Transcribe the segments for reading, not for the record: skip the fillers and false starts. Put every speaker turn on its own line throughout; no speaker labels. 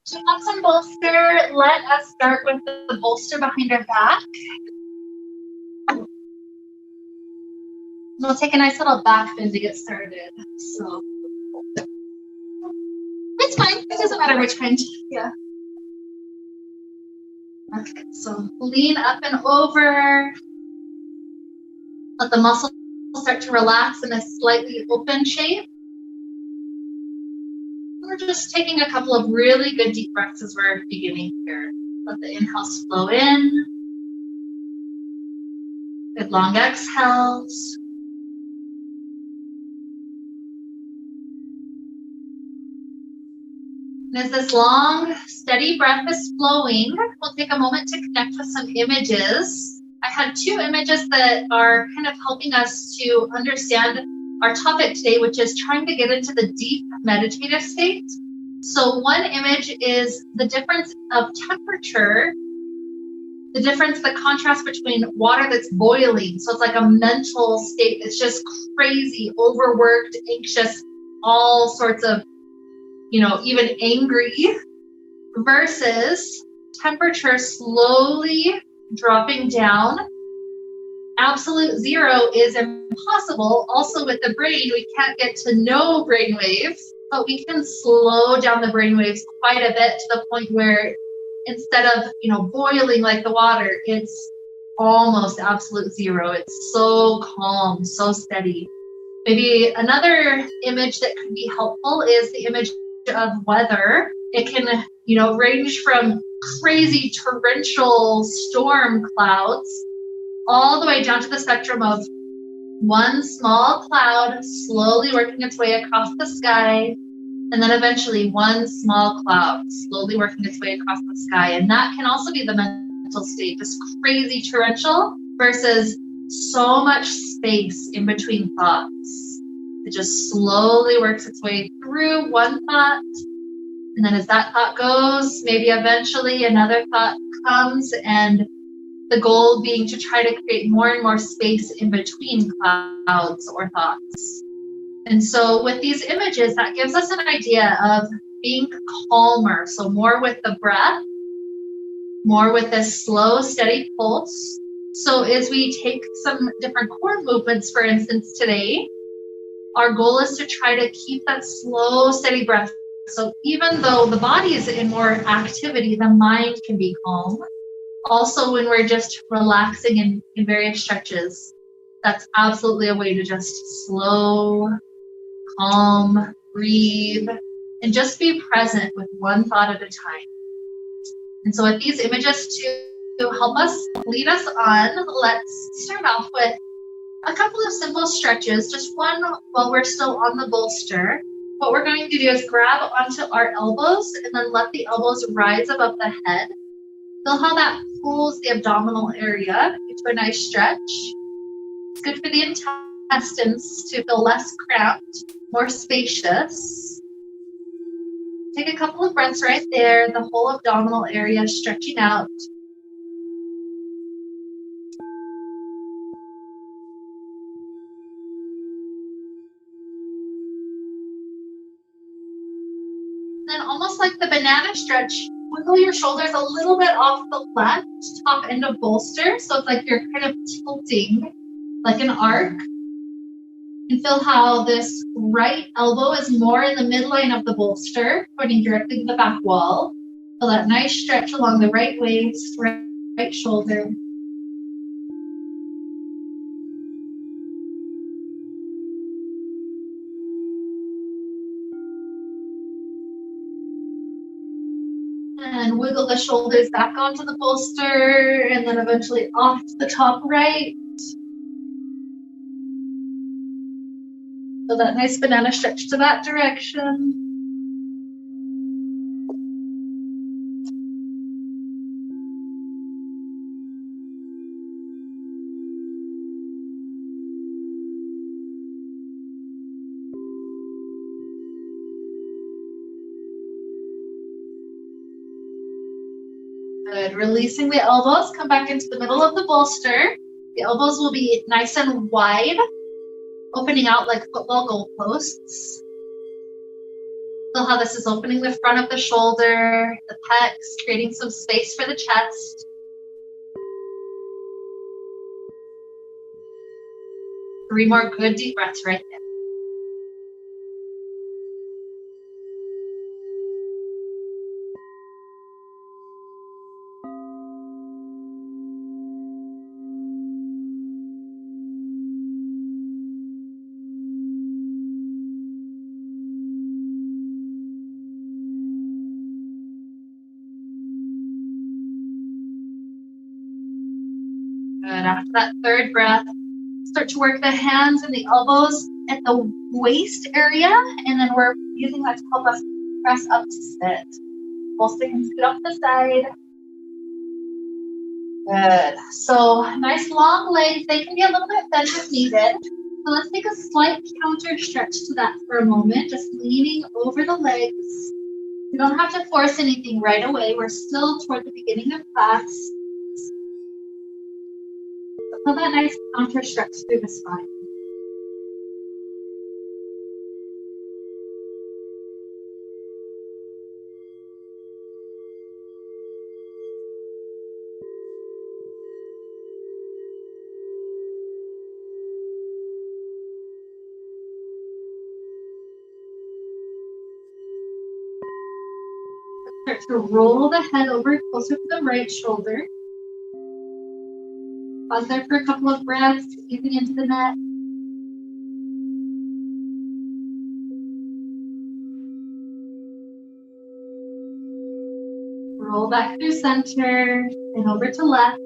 To have some bolster, let us start with the bolster behind our back. We'll take a nice little back bend to get started. So it's fine. It doesn't matter which kind. Yeah. Okay. So lean up and over. Let the muscles start to relax in a slightly open shape. We're just taking a couple of really good deep breaths as we're beginning here. Let the inhales flow in. Good long exhales. And as this long, steady breath is flowing, we'll take a moment to connect with some images. I had two images that are kind of helping us to understand our topic today, which is trying to get into the deep meditative state. So one image is the difference of temperature, the contrast between water that's boiling. So it's like a mental state that's just crazy, overworked, anxious, all sorts of, even angry, versus temperature slowly dropping down. Absolute zero is impossible. Also with the brain, we can't get to no brainwaves, but we can slow down the brainwaves quite a bit to the point where instead of, boiling like the water, it's almost absolute zero. It's so calm, so steady. Maybe another image that could be helpful is the image of weather. It can, range from crazy torrential storm clouds all the way down to the spectrum of one small cloud slowly working its way across the sky, and then eventually one small cloud slowly working its way across the sky. And that can also be the mental state, this crazy torrential versus so much space in between thoughts. It just slowly works its way through one thought. And then as that thought goes, maybe eventually another thought comes, and the goal being to try to create more and more space in between clouds or thoughts. And so with these images, that gives us an idea of being calmer. So more with the breath, more with this slow, steady pulse. So as we take some different core movements, for instance, today, our goal is to try to keep that slow, steady breath. So even though the body is in more activity, the mind can be calm. Also, when we're just relaxing in various stretches, that's absolutely a way to just slow, calm, breathe, and just be present with one thought at a time. And so with these images to help us lead us on, let's start off with a couple of simple stretches, just one while we're still on the bolster. What we're going to do is grab onto our elbows and then let the elbows rise above the head. Feel how that pulls the abdominal area into a nice stretch. It's good for the intestines to feel less cramped, more spacious. Take a couple of breaths right there, the whole abdominal area stretching out. Then almost like the banana stretch, wiggle your shoulders a little bit off the left top end of bolster. So it's like you're kind of tilting like an arc. And feel how this right elbow is more in the midline of the bolster, pointing directly to the back wall. Feel that nice stretch along the right waist, right shoulder. And wiggle the shoulders back onto the bolster, and then eventually off to the top right. So that nice banana stretch to that direction. Good. Releasing the elbows, come back into the middle of the bolster. The elbows will be nice and wide, opening out like football goalposts. Feel how this is opening the front of the shoulder, the pecs, creating some space for the chest. Three more good deep breaths right there. Good. After that third breath, start to work the hands and the elbows at the waist area, and then we're using that to help us press up to sit. We'll stick and scoot off the side. Good. So nice long legs. They can be a little bit bent if needed. So let's take a slight counter stretch to that for a moment, just leaning over the legs. You don't have to force anything right away. We're still toward the beginning of class. Feel that nice counter stretch through the spine. Start to roll the head over closer to the right shoulder. Pause there for a couple of breaths, easing into the neck. Roll back through center and over to left.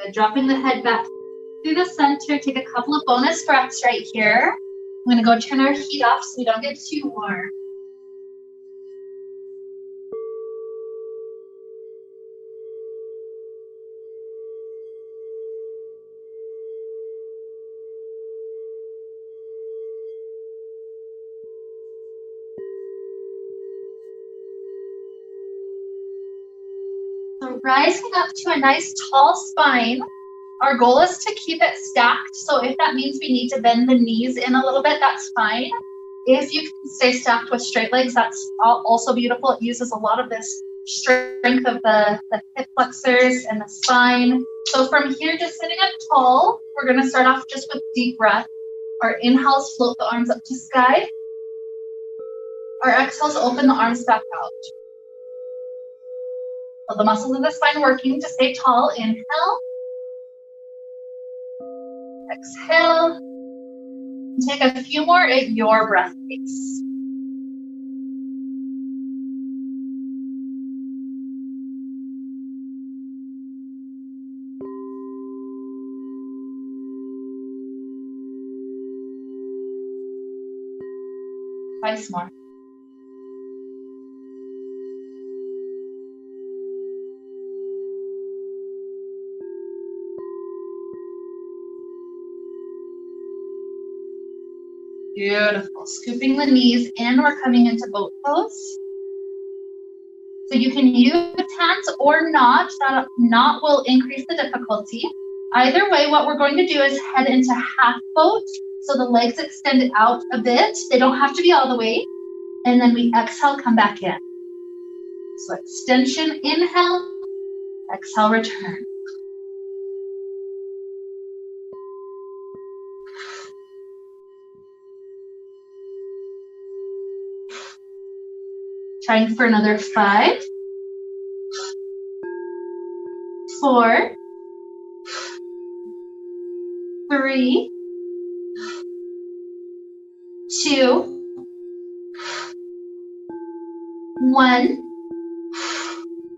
Good. Dropping the head back through the center. Take a couple of bonus breaths right here. I'm going to go turn our heat off so we don't get too warm. So rising up to a nice tall spine. Our goal is to keep it stacked. So if that means we need to bend the knees in a little bit, that's fine. If you can stay stacked with straight legs, that's also beautiful. It uses a lot of this strength of the hip flexors and the spine. So from here, just sitting up tall, we're going to start off just with deep breath. Our inhales, float the arms up to sky. Our exhales, open the arms back out. So the muscles of the spine working to stay tall. Inhale. Exhale. Take a few more at your breath pace. Twice more. Beautiful. Scooping the knees in, we're coming into boat pose. So you can use hands or not. That not will increase the difficulty. Either way, what we're going to do is head into half boat. So the legs extend out a bit. They don't have to be all the way. And then we exhale, come back in. So extension, inhale, exhale, return. Trying for another 5, 4, 3, 2, 1.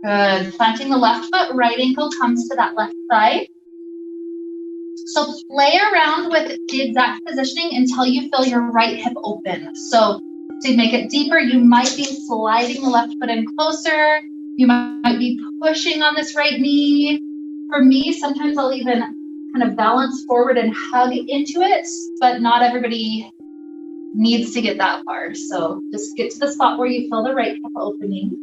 Good. Planting the left foot, right ankle comes to that left thigh. So play around with the exact positioning until you feel your right hip open. So to make it deeper, you might be sliding the left foot in closer. You might be pushing on this right knee. For me, sometimes I'll even kind of balance forward and hug into it, but not everybody needs to get that far. So just get to the spot where you feel the right hip opening.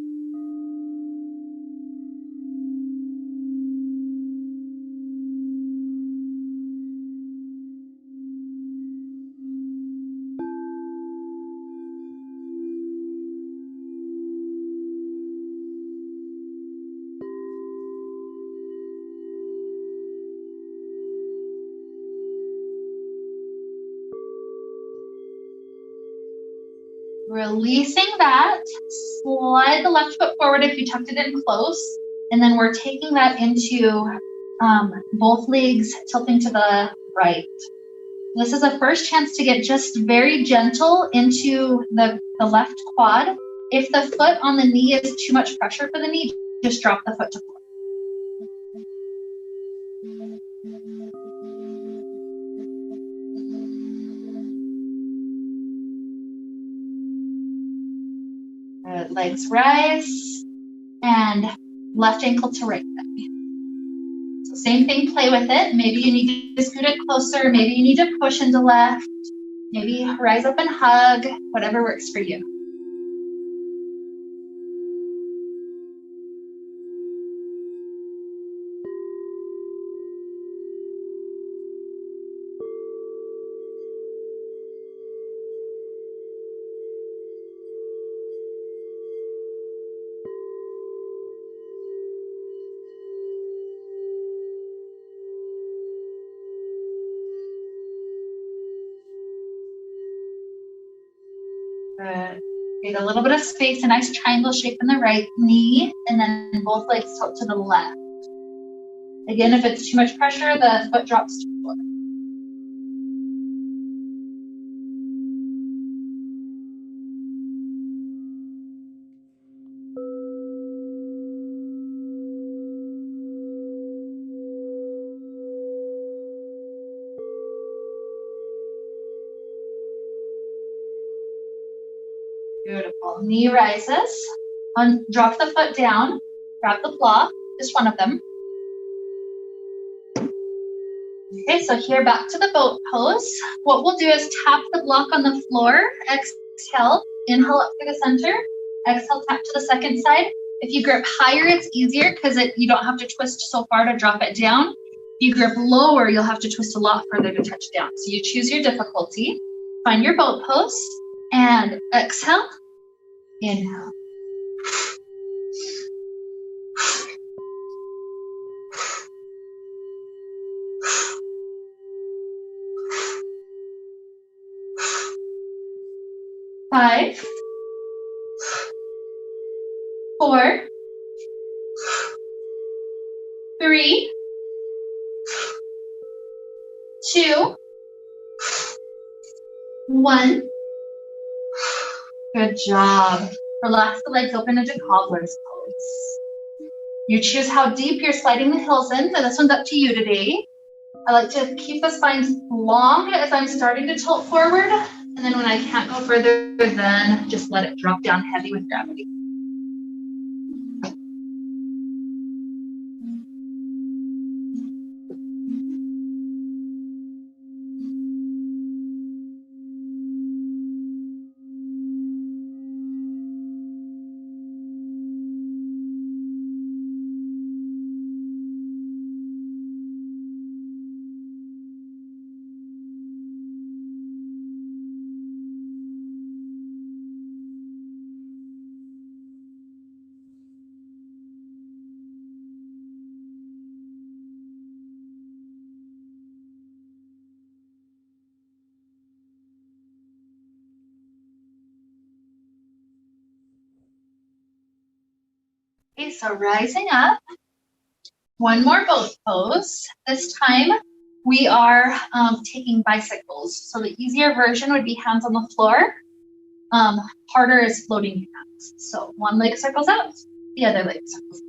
Releasing that, slide the left foot forward if you tucked it in close, and then we're taking that into both legs tilting to the right. This is a first chance to get just very gentle into the left quad. If the foot on the knee is too much pressure for the knee, just drop the foot to floor. Good. Legs rise and left ankle to right thigh. So same thing, play with it. Maybe you need to scoot it closer. Maybe you need to push into left. Maybe rise up and hug, whatever works for you. Good. Get a little bit of space, a nice triangle shape in the right knee, and then both legs tilt to the left. Again, if it's too much pressure, the foot drops to the floor. Beautiful. Knee rises. Drop the foot down. Grab the block, just one of them. Okay, so here back to the boat pose. What we'll do is tap the block on the floor. Exhale, inhale up through the center. Exhale, tap to the second side. If you grip higher, it's easier because you don't have to twist so far to drop it down. If you grip lower, you'll have to twist a lot further to touch down. So you choose your difficulty. Find your boat pose and exhale, inhale. Five, 4, 3, 2, 1. Good job. Relax the legs open into cobbler's pose. You choose how deep you're sliding the heels in, so this one's up to you today. I like to keep the spines long as I'm starting to tilt forward, and then when I can't go further, then just let it drop down heavy with gravity. Okay, so rising up, one more boat pose. This time we are taking bicycles. So the easier version would be hands on the floor. Harder is floating hands. So one leg circles out, the other leg circles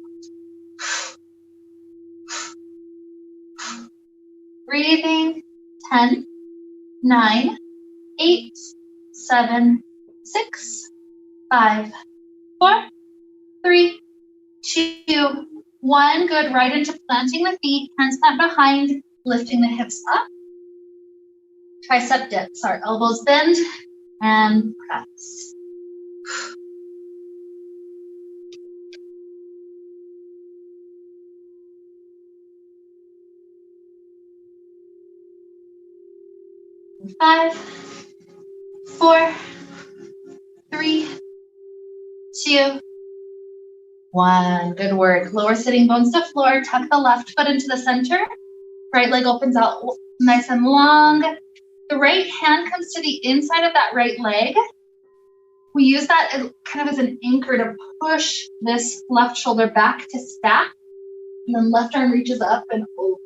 out. Breathing, 10, 9, 8, 7, 6, 5, 4, 3, 2, 1. Good. Right into planting the feet, hands plant behind, lifting the hips up. Tricep dips, our elbows bend and press. Five, 4, 3, 2, 1. Good work. Lower sitting bones to floor. Tuck the left foot into the center. Right leg opens out nice and long. The right hand comes to the inside of that right leg. We use that as, kind of as an anchor to push this left shoulder back to stack, and then left arm reaches up and over.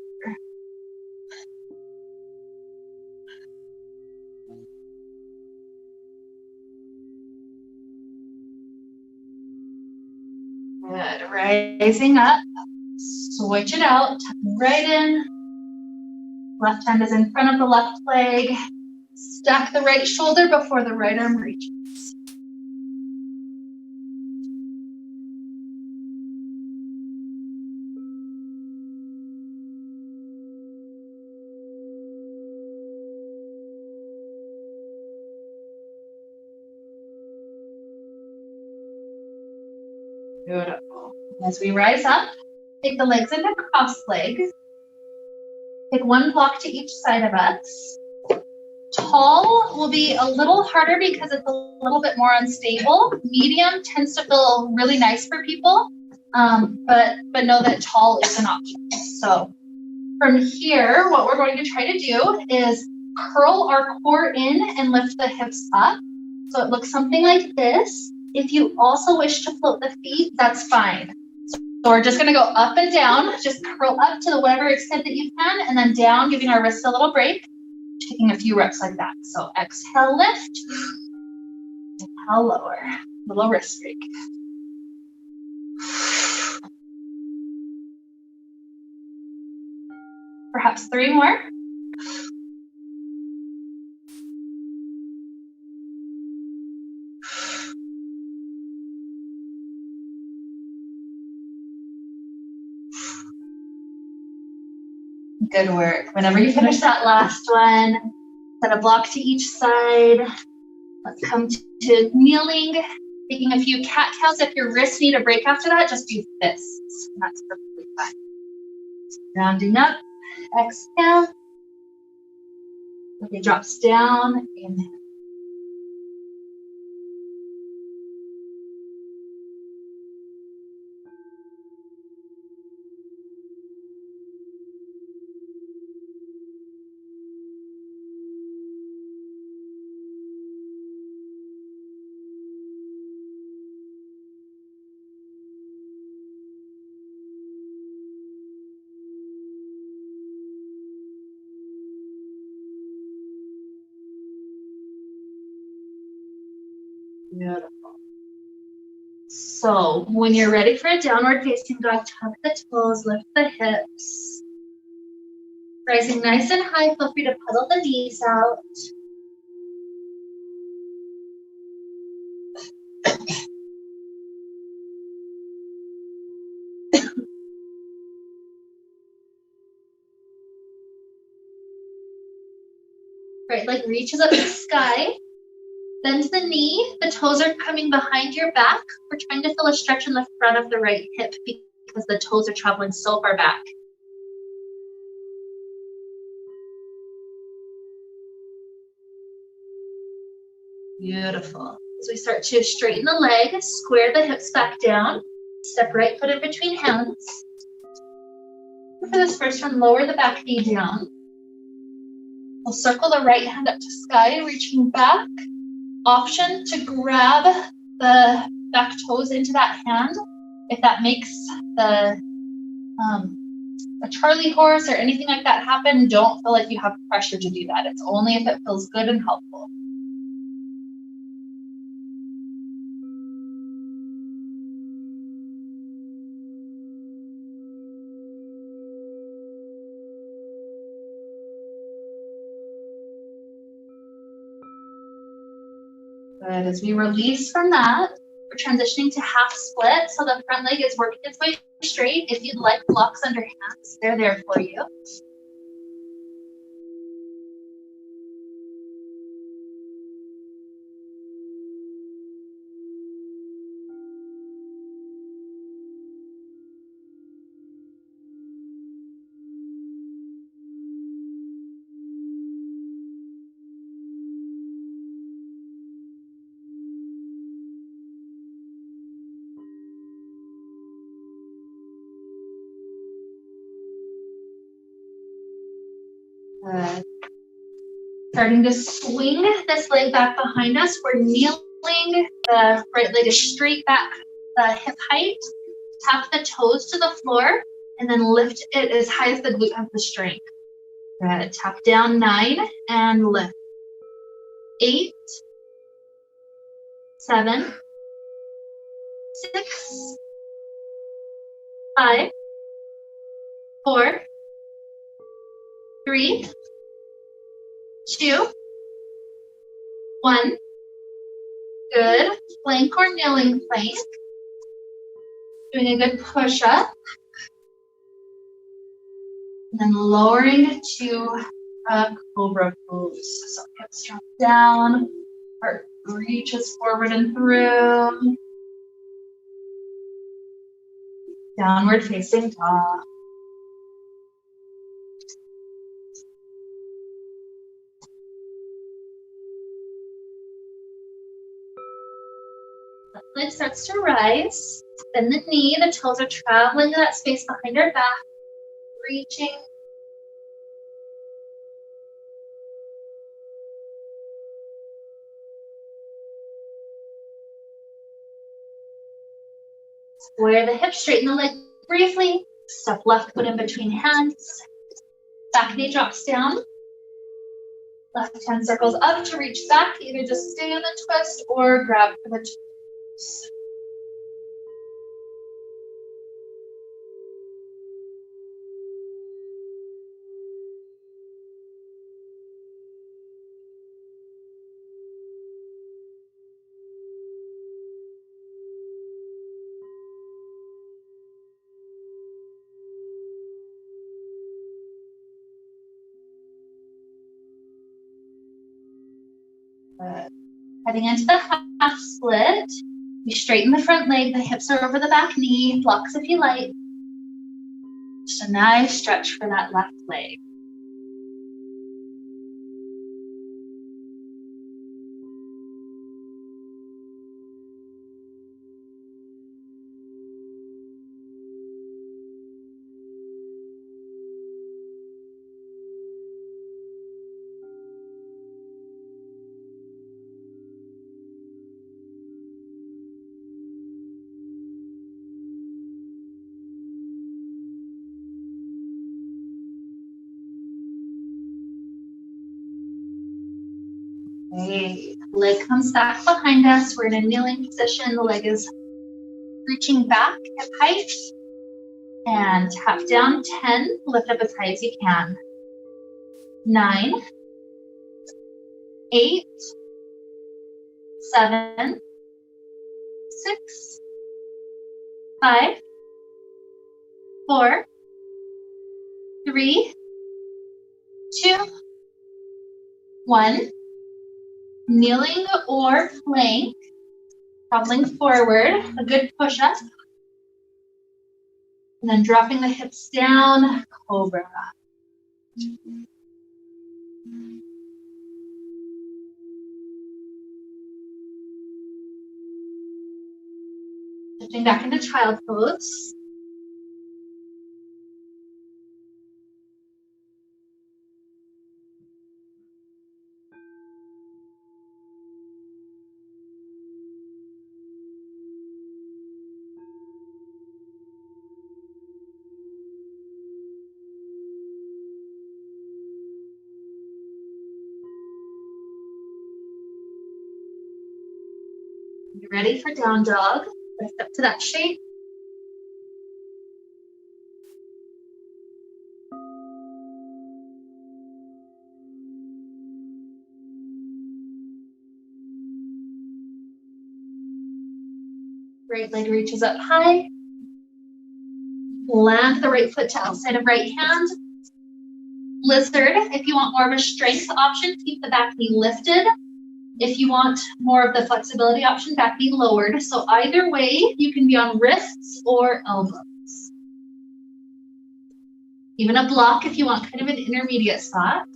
Good, rising up, switch it out, tucking right in. Left hand is in front of the left leg. Stack the right shoulder before the right arm reaches. Beautiful. As we rise up, take the legs into cross legs. Take one block to each side of us. Tall will be a little harder because it's a little bit more unstable. Medium tends to feel really nice for people, but know that tall is an option. So from here, what we're going to try to do is curl our core in and lift the hips up. So it looks something like this. If you also wish to float the feet, that's fine. So we're just gonna go up and down, just curl up to whatever extent that you can, and then down, giving our wrists a little break, taking a few reps like that. So exhale, lift, inhale, lower, little wrist break. Perhaps 3 more. Good work. Whenever you finish that last one, set a block to each side. Let's come to kneeling, taking a few cat-cows. If your wrists need a break after that, just do fists. That's perfectly fine. Rounding up, exhale. Okay, drops down, inhale. Beautiful. So when you're ready for a downward facing dog, tuck the toes, lift the hips. Rising nice and high, feel free to pedal the knees out. Right leg reaches up to the sky. Bend the knee, the toes are coming behind your back. We're trying to feel a stretch in the front of the right hip because the toes are traveling so far back. Beautiful. As we start to straighten the leg, square the hips back down, step right foot in between hands. For this first one, lower the back knee down. We'll circle the right hand up to sky, reaching back. Option to grab the back toes into that hand. If that makes the a Charlie horse or anything like that happen, don't feel like you have pressure to do that. It's only if it feels good and helpful. Good. As we release from that, we're transitioning to half split. So the front leg is working its way straight. If you'd like blocks under hands, they're there for you. Good. Starting to swing this leg back behind us. We're kneeling the right leg is straight back, the hip height. Tap the toes to the floor and then lift it as high as the glute has the strength. Good. Tap down 9 and lift. 8, 7, 6, 5, 4, 3, 2, 1. Good. Plank or kneeling plank. Doing a good push up. And then lowering to a cobra pose. So hips drop down, heart reaches forward and through. Downward facing dog. The leg starts to rise. Bend the knee, the toes are traveling to that space behind our back, reaching. Square the hips, straighten the leg briefly. Step left foot in between hands. Back knee drops down. Left hand circles up to reach back. Either just stay on the twist or grab for the toes. Good. Heading into the half split. We straighten the front leg, the hips are over the back knee, blocks if you like. Just a nice stretch for that left leg. Okay, leg comes back behind us. We're in a kneeling position. The leg is reaching back at height. And tap down 10, lift up as high as you can. 9, 8, 7, 6, 5, 4, 3, 2, 1. Kneeling or plank, traveling forward, a good push up. And then dropping the hips down, cobra. Shifting back into child pose. You ready for down dog? Lift up to that shape. Right leg reaches up high. Land the right foot to outside of right hand. Lizard, if you want more of a strength option, keep the back knee lifted. If you want more of the flexibility option, back knee lowered. So either way, you can be on wrists or elbows. Even a block if you want kind of an intermediate spot.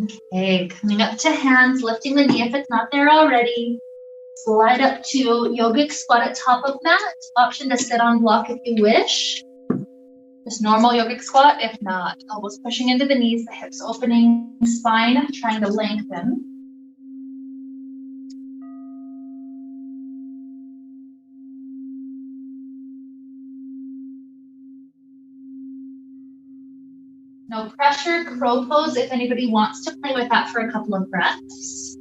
Okay, coming up to hands, lifting the knee if it's not there already. Slide up to yogic squat at top of mat. Option to sit on block if you wish. Just normal yogic squat. If not, elbows pushing into the knees, the hips opening, spine trying to lengthen. No pressure, crow pose if anybody wants to play with that for a couple of breaths.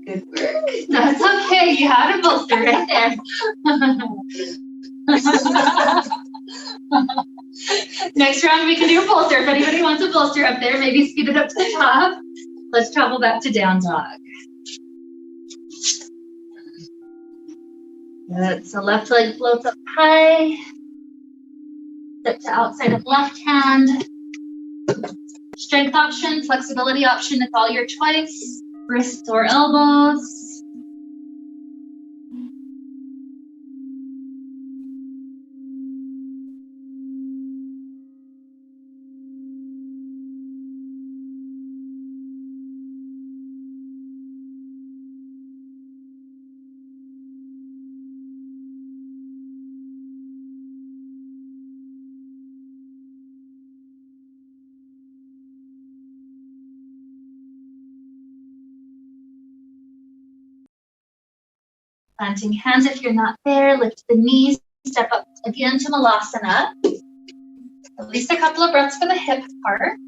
Good work. That's okay. You had a bolster right there. Next round we can do a bolster. If anybody wants a bolster up there, maybe speed it up to the top. Let's travel back to down dog. Good. So left leg floats up high. Step to outside of left hand. Strength option, flexibility option, it's all your choice. Wrists or elbows. Planting hands if you're not there, lift the knees, step up again to Malasana. At least a couple of breaths for the hip part.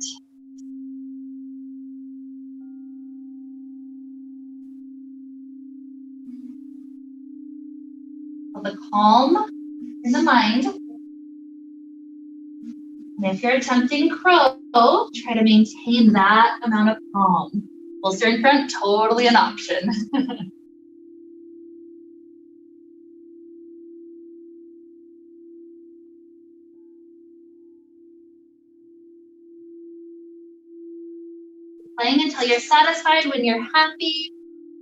Feel the calm in the mind. And if you're attempting crow, try to maintain that amount of calm. Bolster in front, totally an option. Playing until you're satisfied. When you're happy,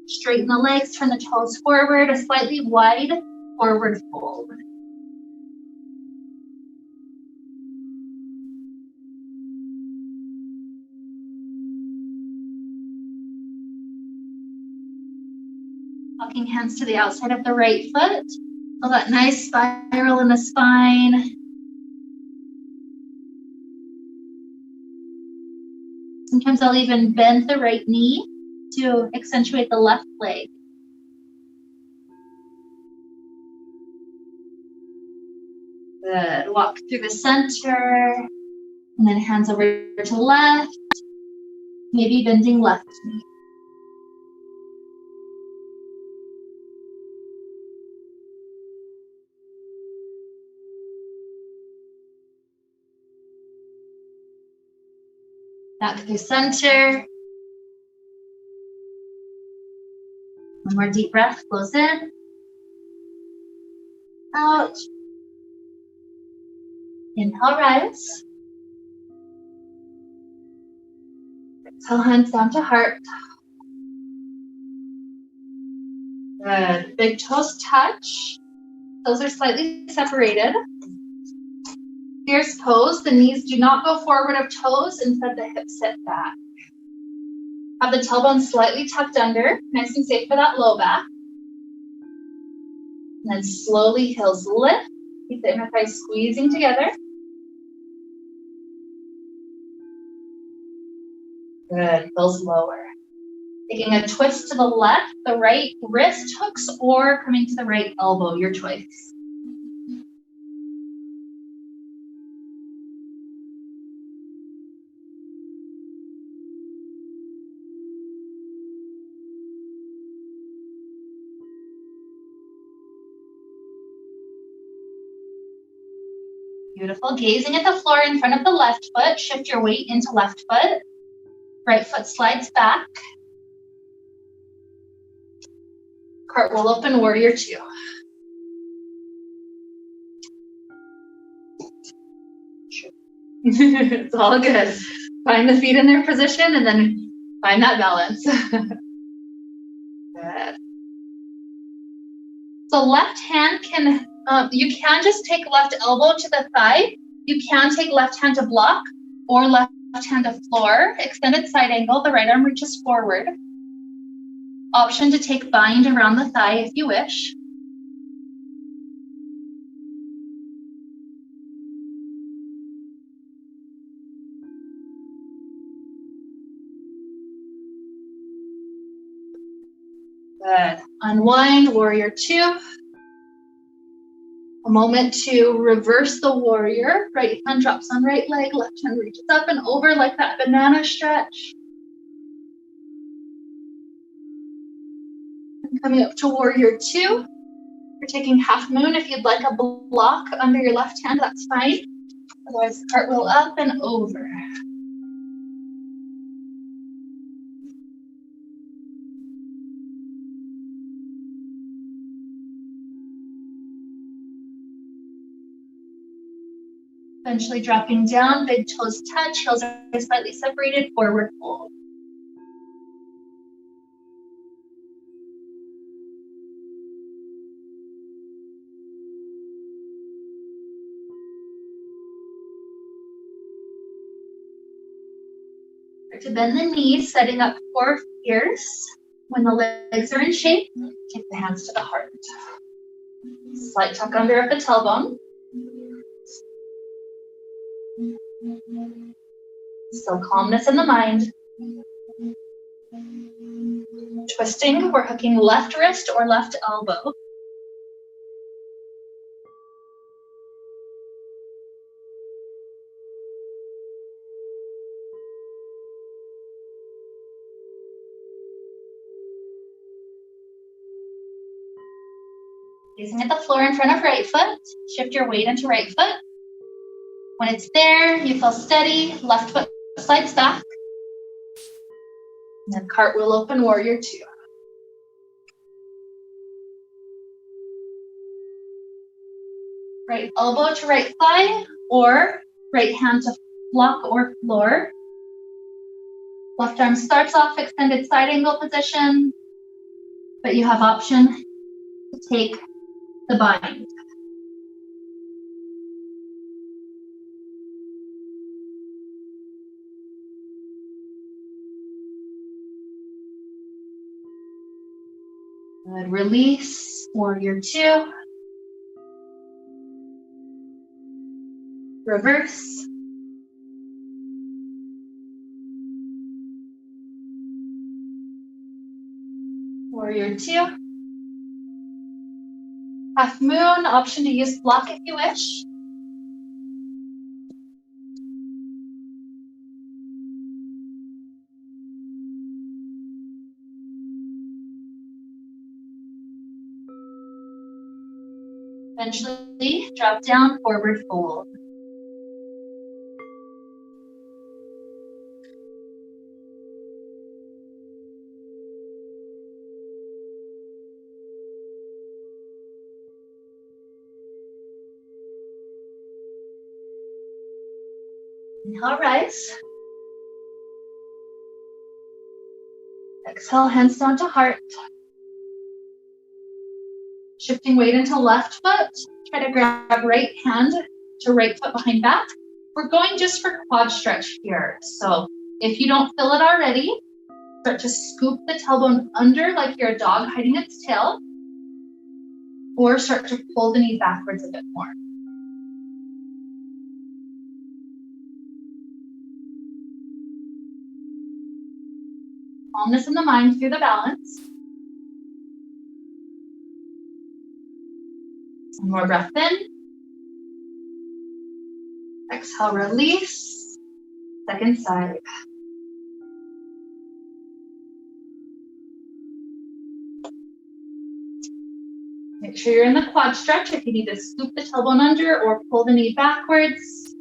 straighten the legs, turn the toes forward, a slightly wide forward fold. Walking hands to the outside of the right foot. Feel that nice spiral in the spine. Sometimes I'll even bend the right knee to accentuate the left leg. Good. Walk through the center, and then hands over to left, maybe bending left knee. Back through center. One more deep breath, close in. Out. Inhale, rise. Exhale, hands down to heart. Good. Big toes touch. Toes are slightly separated. Fierce pose. The knees do not go forward of toes. Instead, the hips sit back. Have the tailbone slightly tucked under. Nice and safe for that low back. And then slowly heels lift. Keep the inner thighs squeezing together. Good. Heels lower. Taking a twist to the left, the right wrist hooks, or coming to the right elbow, your choice. Beautiful. Gazing at the floor in front of the left foot. Shift your weight into left foot. Right foot slides back. Cartwheel open, warrior two. It's all good. Find the feet in their position and then find that balance. Good. So left hand can, you can just take left elbow to the thigh. You can take left hand to block or left hand to floor. Extended side angle, the right arm reaches forward. Option to take bind around the thigh if you wish. Good. Unwind, warrior two. A moment to reverse the warrior. Right hand drops on right leg, left hand reaches up and over like that banana stretch. And coming up to warrior two. You're taking half moon. If you'd like a block under your left hand, that's fine. Otherwise, cartwheel up and over. Eventually dropping down, big toes touch, heels are slightly separated, forward fold. Start to bend the knees, setting up for fierce. When the legs are in shape, take the hands to the heart. Slight tuck under of the tailbone. Still calmness in the mind. Twisting, we're hooking left wrist or left elbow. Gazing at the floor in front of right foot, shift your weight into right foot. When it's there, you feel steady, left foot slides back. And then cartwheel open, warrior two. Right elbow to right thigh, or right hand to block or floor. Left arm starts off extended side angle position, but you have option to take the bind. Good. Release, warrior two. Reverse. Warrior two. Half moon, option to use block if you wish. Eventually, drop down, forward fold. Inhale, rise. Exhale, hands down to heart. Shifting weight into left foot. Try to grab right hand to right foot behind back. We're going just for quad stretch here. So if you don't feel it already, start to scoop the tailbone under like you're a dog hiding its tail. Or start to pull the knee backwards a bit more. Calmness in the mind through the balance. One more breath in. Exhale, release. Second side. Make sure you're in the quad stretch if you need to scoop the tailbone under or pull the knee backwards.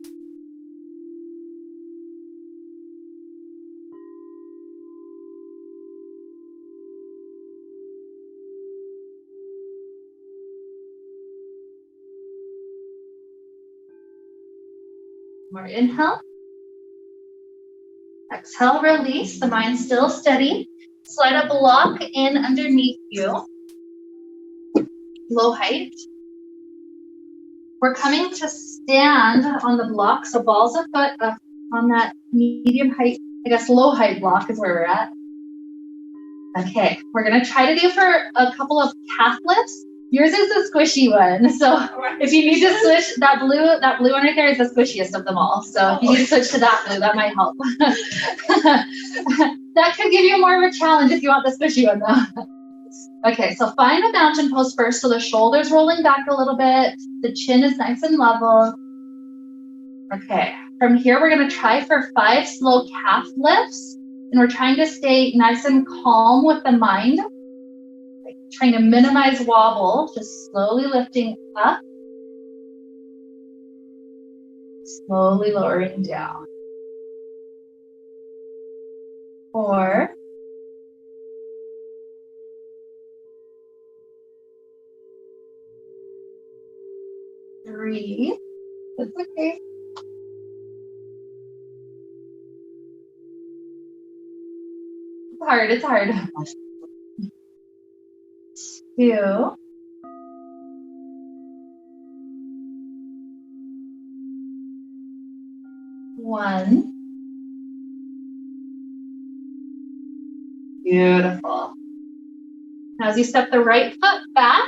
More inhale. Exhale, release. The mind's still steady. Slide a block in underneath you. Low height. We're coming to stand on the block, so balls of foot up on that medium height, I guess low height block is where we're at. Okay, we're gonna try to do for a couple of calf lifts. Yours is the squishy one, so if you need to switch, that blue one right there is the squishiest of them all. So if you need to switch to that blue, that might help. That could give you more of a challenge if you want the squishy one though. Okay, so find a mountain pose first, so the shoulders rolling back a little bit, the chin is nice and level. Okay, from here we're gonna try for 5 slow calf lifts, and we're trying to stay nice and calm with the mind, like trying to minimize wobble, just slowly lifting up, slowly lowering down. 4, 3, that's okay. 'It's hard. 2, 1. Beautiful. Now as you step the right foot back,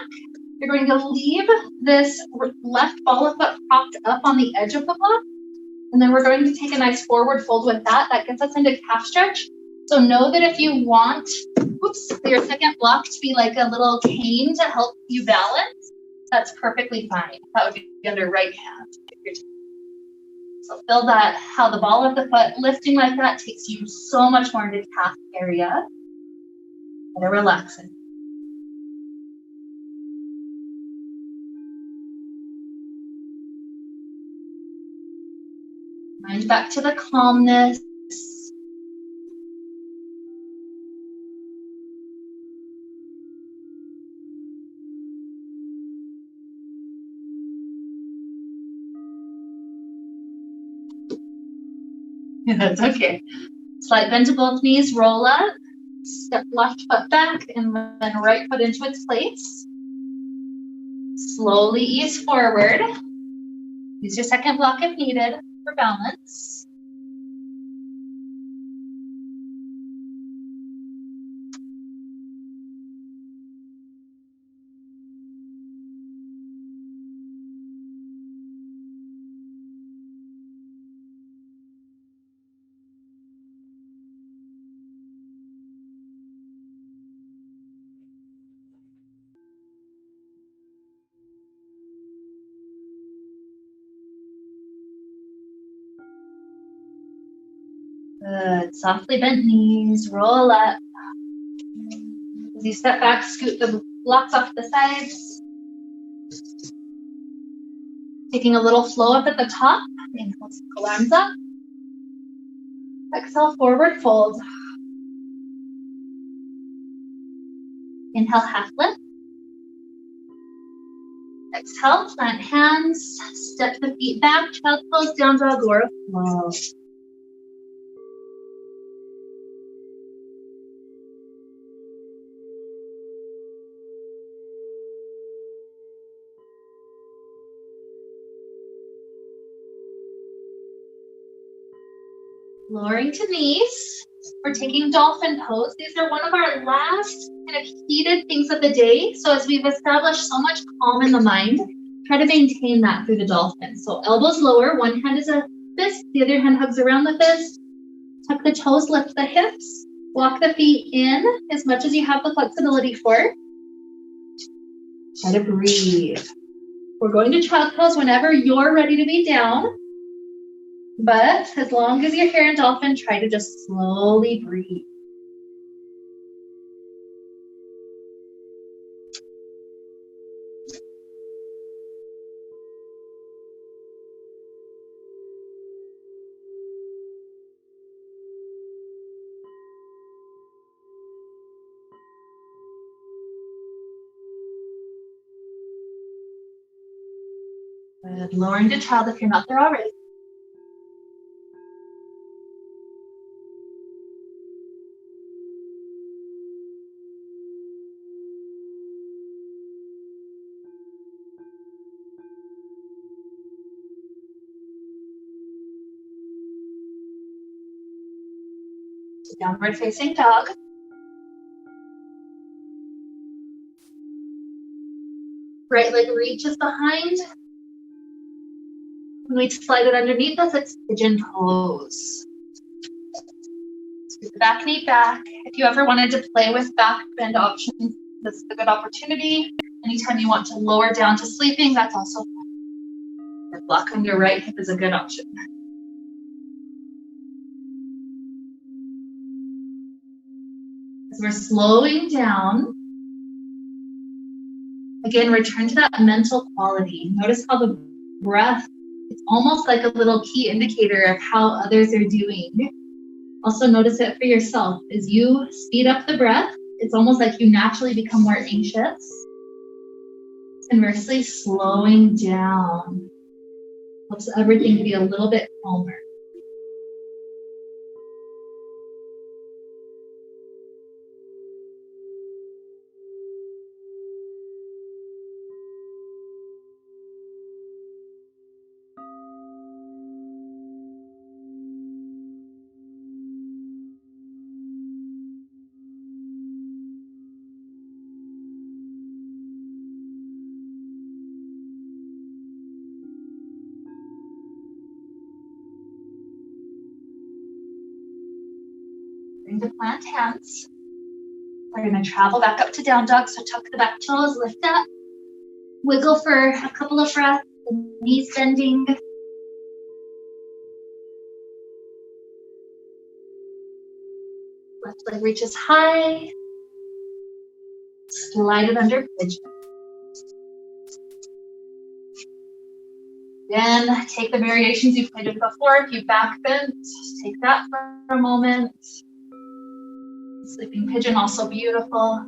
you're going to leave this left ball of foot propped up on the edge of the block. And then we're going to take a nice forward fold with that. That gets us into calf stretch. So know that if you want, your second block to be like a little cane to help you balance, that's perfectly fine. That would be under right hand. So feel that, how the ball of the foot lifting like that takes you so much more into calf area. And relaxing. Mind back to the calmness. That's okay. Slight bend to both knees, roll up, step left foot back, and then right foot into its place. Slowly ease forward. Use your second block if needed for balance. Good. Softly bent knees, roll up. As you step back, scoot the blocks off the sides. Taking a little flow up at the top. Inhale, arms up. Exhale, forward fold. Inhale, half lift. Exhale, plant hands. Step the feet back. Child pose, down dog, or flow. Lowering to knees. We're taking dolphin pose. These are one of our last kind of heated things of the day. So as we've established so much calm in the mind, try to maintain that through the dolphin. So elbows lower, one hand is a fist, the other hand hugs around the fist. Tuck the toes, lift the hips. Walk the feet in as much as you have the flexibility for. Try to breathe. We're going to child pose whenever you're ready to be down. But as long as you're here in dolphin, try to just slowly breathe. Good. Lowering to child if you're not there already. Downward facing dog. Right leg reaches behind. When we slide it underneath us, it's pigeon pose. Scoot the back knee back. If you ever wanted to play with back bend options, this is a good opportunity. Anytime you want to lower down to sleeping, that's also fine. The block on your right hip is a good option. As we're slowing down, again, return to that mental quality. Notice how the breath, it's almost like a little key indicator of how others are doing. Also notice it for yourself. As you speed up the breath, it's almost like you naturally become more anxious. Conversely, slowing down helps everything be a little bit calmer. Bring the plant hands. We're going to travel back up to down dog, so tuck the back toes, lift up. Wiggle for a couple of breaths, the knees bending. Left leg reaches high. Slide it under pigeon. Then take the variations you've played with before. If you back bent, take that for a moment. Sleeping pigeon, also beautiful.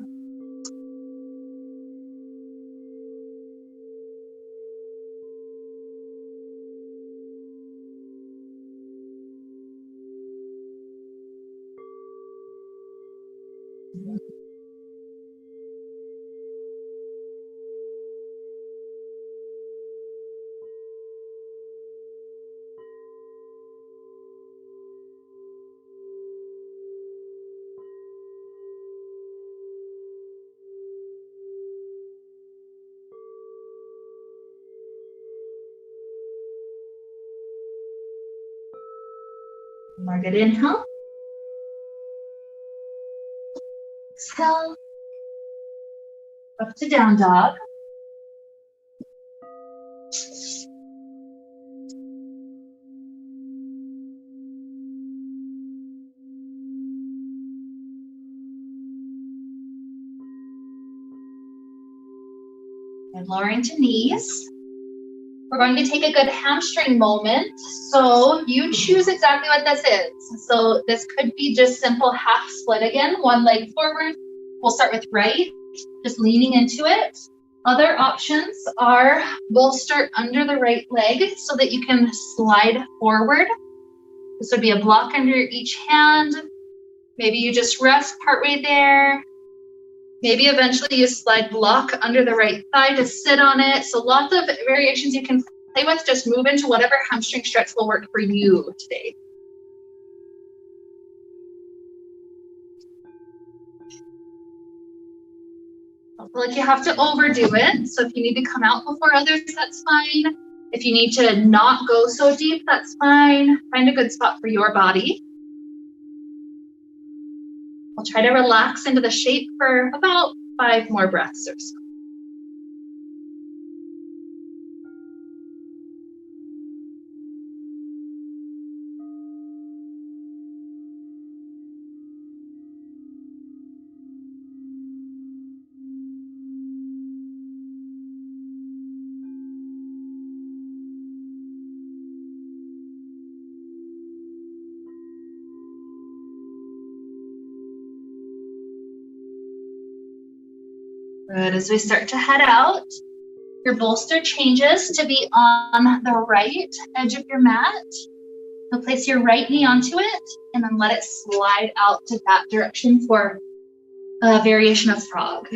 More good inhale. Exhale. Up to down dog. And lowering to knees. We're going to take a good hamstring moment. So you choose exactly what this is. So this could be just simple half split again, one leg forward. We'll start with right, just leaning into it. Other options are we'll start under the right leg so that you can slide forward. This would be a block under each hand. Maybe you just rest partway there. Maybe eventually you slide block under the right thigh to sit on it. So lots of variations you can play with. Just move into whatever hamstring stretch will work for you today. Don't feel like you have to overdo it. So if you need to come out before others, that's fine. If you need to not go so deep, that's fine. Find a good spot for your body. We'll try to relax into the shape for about 5 more breaths or so. Good. As we start to head out, your bolster changes to be on the right edge of your mat. You'll place your right knee onto it and then let it slide out to that direction for a variation of frog.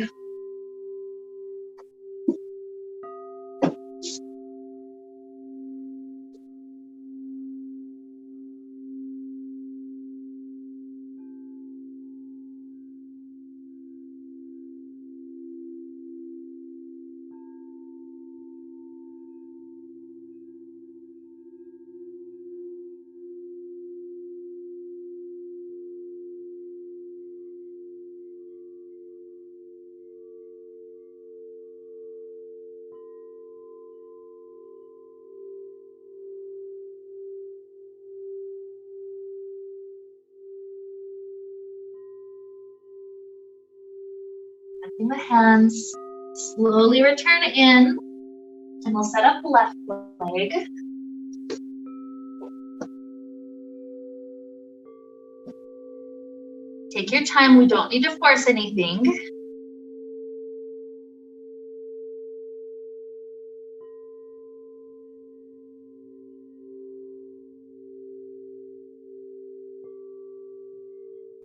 Connecting the hands. Slowly return in. And we'll set up left leg. Take your time. We don't need to force anything.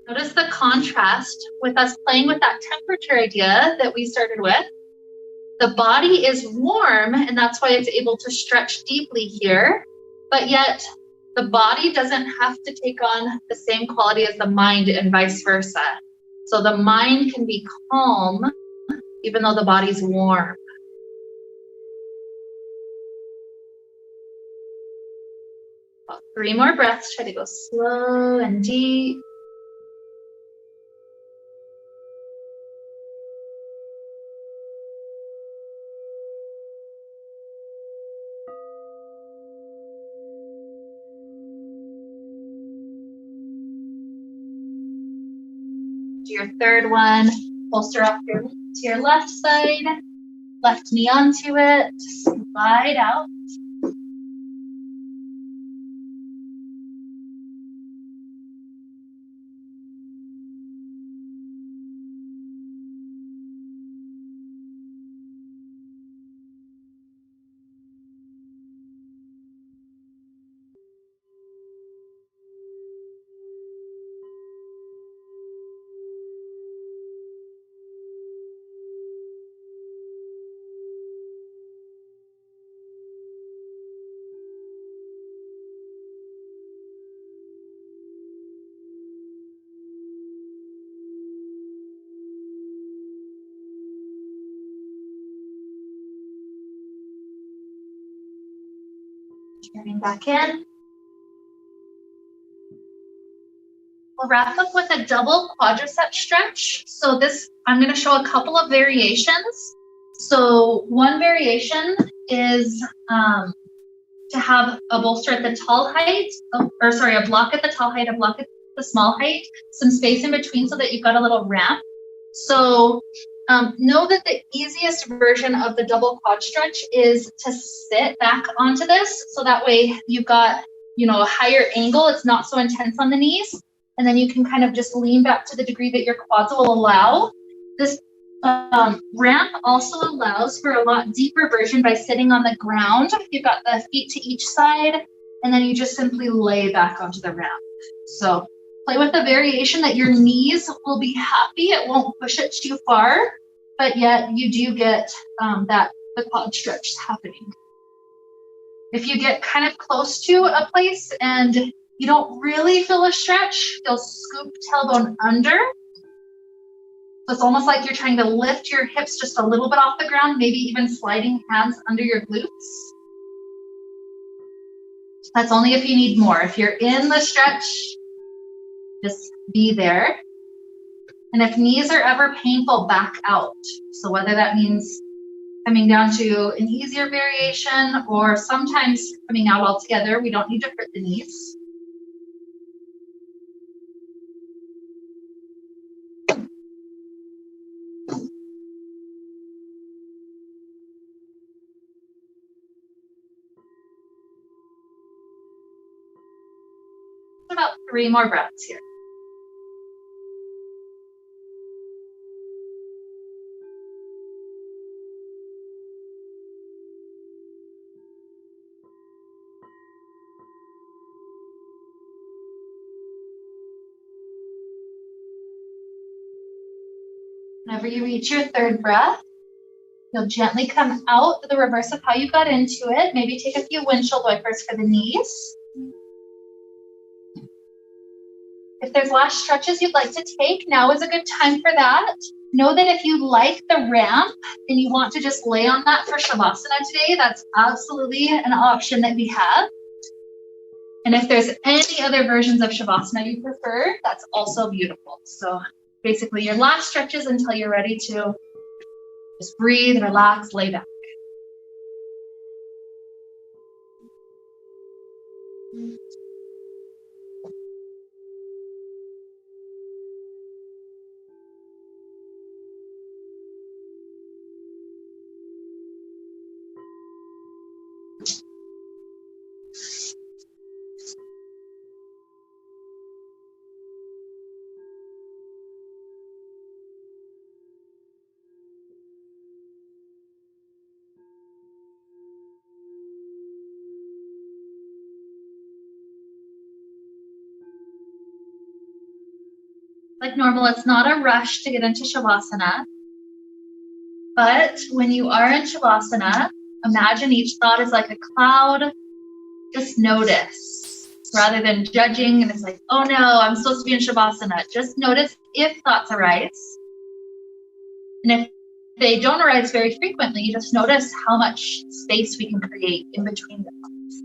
Notice the contrast with us playing with that temperature idea that we started with. The body is warm, and that's why it's able to stretch deeply here, but yet the body doesn't have to take on the same quality as the mind and vice versa. So the mind can be calm, even though the body's warm. About 3 more breaths. Try to go slow and deep. Do your third one. Bolster up to your left side. Left knee onto it. Slide out. Turning back in. We'll wrap up with a double quadricep stretch. So this, I'm going to show a couple of variations. So one variation is to have a bolster at the tall height, a block at the tall height, a block at the small height, some space in between so that you've got a little ramp. So know that the easiest version of the double quad stretch is to sit back onto this. So that way you've got, a higher angle. It's not so intense on the knees. And then you can kind of just lean back to the degree that your quads will allow. This ramp also allows for a lot deeper version by sitting on the ground. You've got the feet to each side, and then you just simply lay back onto the ramp. So play with the variation that your knees will be happy. It won't push it too far, but yet you do get the quad stretch happening. If you get kind of close to a place and you don't really feel a stretch, you'll scoop tailbone under. So it's almost like you're trying to lift your hips just a little bit off the ground, maybe even sliding hands under your glutes. That's only if you need more. If you're in the stretch, just be there. And if knees are ever painful, back out. So whether that means coming down to an easier variation or sometimes coming out altogether, we don't need to hurt the knees. About 3 more breaths here. Whenever you reach your third breath, you'll gently come out the reverse of how you got into it. Maybe take a few windshield wipers for the knees. If there's last stretches you'd like to take, now is a good time for that. Know that if you like the ramp and you want to just lay on that for Shavasana today, that's absolutely an option that we have. And if there's any other versions of Shavasana you prefer, that's also beautiful. So basically your last stretches until you're ready to just breathe, relax, lay back. Like normal, it's not a rush to get into Shavasana. But when you are in Shavasana, imagine each thought is like a cloud. Just notice rather than judging and it's like, oh no, I'm supposed to be in Shavasana. Just notice if thoughts arise. And if they don't arise very frequently, just notice how much space we can create in between the thoughts.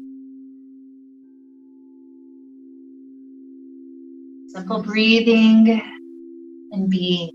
Simple breathing and being.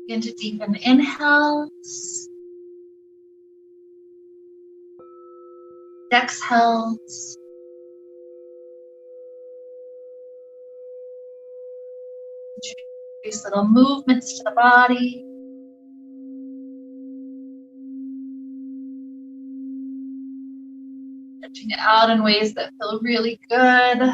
Begin to deepen inhales, exhales. Introduce little movements to the body. Stretching it out in ways that feel really good.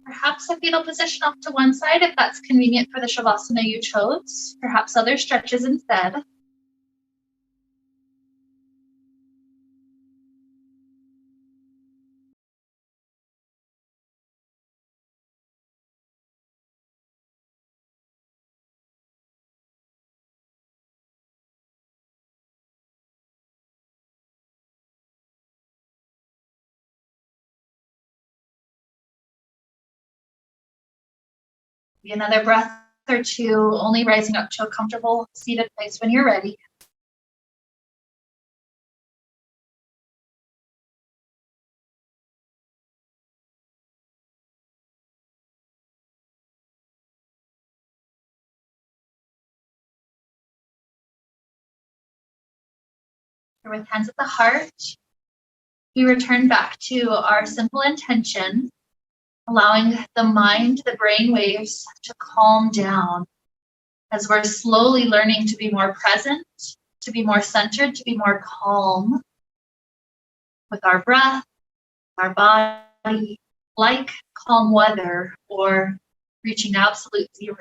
Perhaps a fetal position off to one side if that's convenient for the Shavasana you chose. Perhaps other stretches instead. Another breath or two, only rising up to a comfortable seated place when you're ready. With hands at the heart, we return back to our simple intention, allowing the mind, the brain waves to calm down as we're slowly learning to be more present, to be more centered, to be more calm with our breath, our body, like calm weather or reaching absolute zero.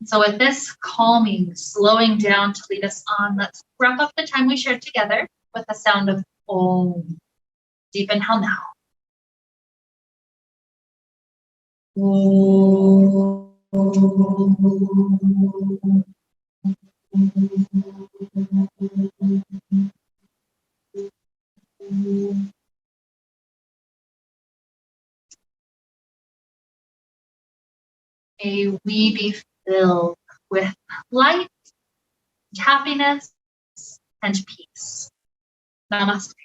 So with this calming, slowing down to lead us on, let's wrap up the time we shared together with the sound of Om. Deep inhale now. May we be filled with light, happiness, and peace. Namaste.